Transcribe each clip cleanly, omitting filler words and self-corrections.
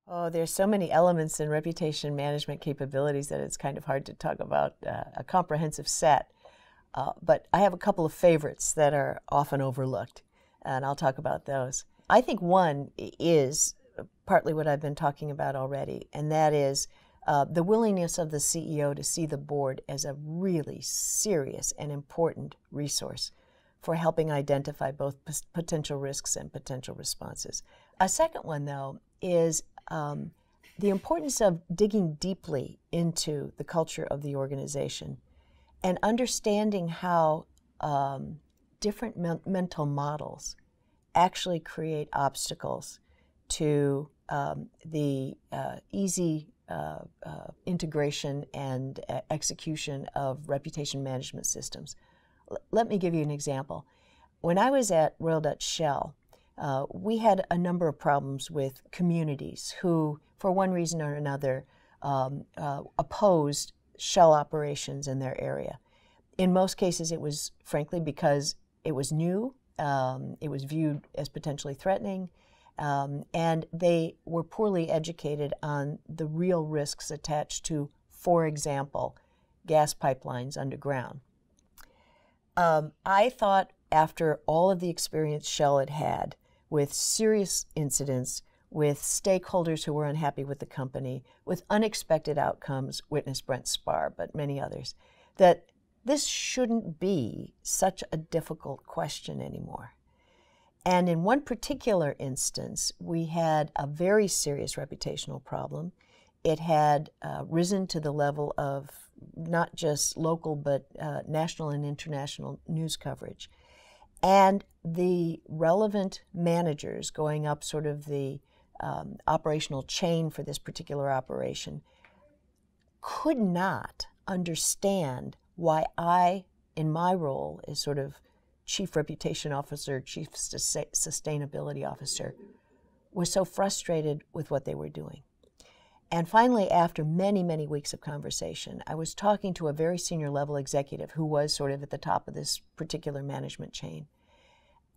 Oh, there's so many elements in reputation management capabilities that it's kind of hard to talk about a comprehensive set. But I have a couple of favorites that are often overlooked, and I'll talk about those. I think one is partly what I've been talking about already, and that is the willingness of the CEO to see the board as a really serious and important resource for helping identify both potential risks and potential responses. A second one, though, is the importance of digging deeply into the culture of the organization and understanding how different mental models actually create obstacles to the easy integration and execution of reputation management systems. Let me give you an example. When I was at Royal Dutch Shell, we had a number of problems with communities who, for one reason or another, opposed Shell operations in their area. In most cases, it was frankly because it was new, it was viewed as potentially threatening, and they were poorly educated on the real risks attached to, for example, gas pipelines underground. I thought after all of the experience Shell had had with serious incidents, with stakeholders who were unhappy with the company, with unexpected outcomes, witness Brent Spar, but many others, that this shouldn't be such a difficult question anymore. And in one particular instance, we had a very serious reputational problem. It had risen to the level of not just local, but national and international news coverage. And the relevant managers going up sort of the operational chain for this particular operation could not understand why I, in my role as sort of Chief Reputation Officer, Chief Sustainability Officer, was so frustrated with what they were doing. And finally, after many, many weeks of conversation, I was talking to a very senior level executive who was sort of at the top of this particular management chain.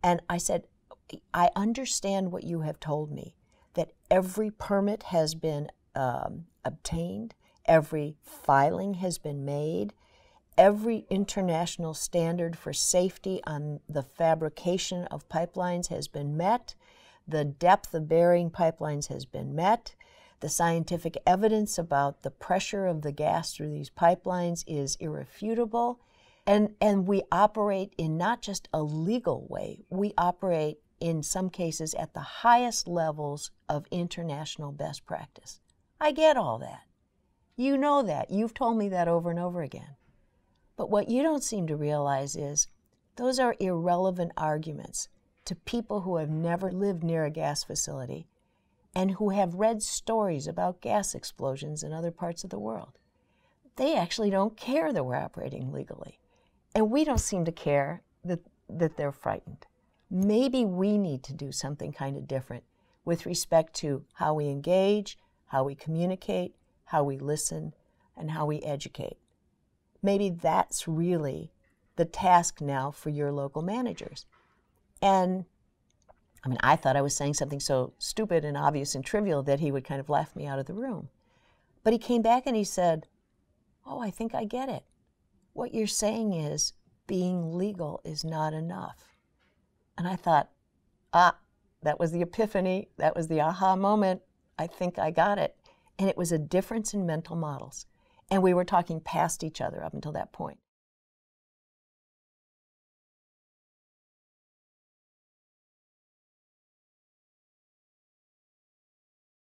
And I said, I understand what you have told me, that every permit has been obtained, every filing has been made, every international standard for safety on the fabrication of pipelines has been met, the depth of burying pipelines has been met, the scientific evidence about the pressure of the gas through these pipelines is irrefutable. And we operate in not just a legal way, we operate in some cases at the highest levels of international best practice. I get all that. You know that. You've told me that over and over again. But what you don't seem to realize is those are irrelevant arguments to people who have never lived near a gas facility and who have read stories about gas explosions in other parts of the world. They actually don't care that we're operating legally. And we don't seem to care that they're frightened. Maybe we need to do something kind of different with respect to how we engage, how we communicate, how we listen, and how we educate. Maybe that's really the task now for your local managers. And I mean, I thought I was saying something so stupid and obvious and trivial that he would kind of laugh me out of the room. But he came back and he said, "Oh, I think I get it. What you're saying is being legal is not enough." And I thought, that was the epiphany. That was the aha moment. I think I got it. And it was a difference in mental models. And we were talking past each other up until that point.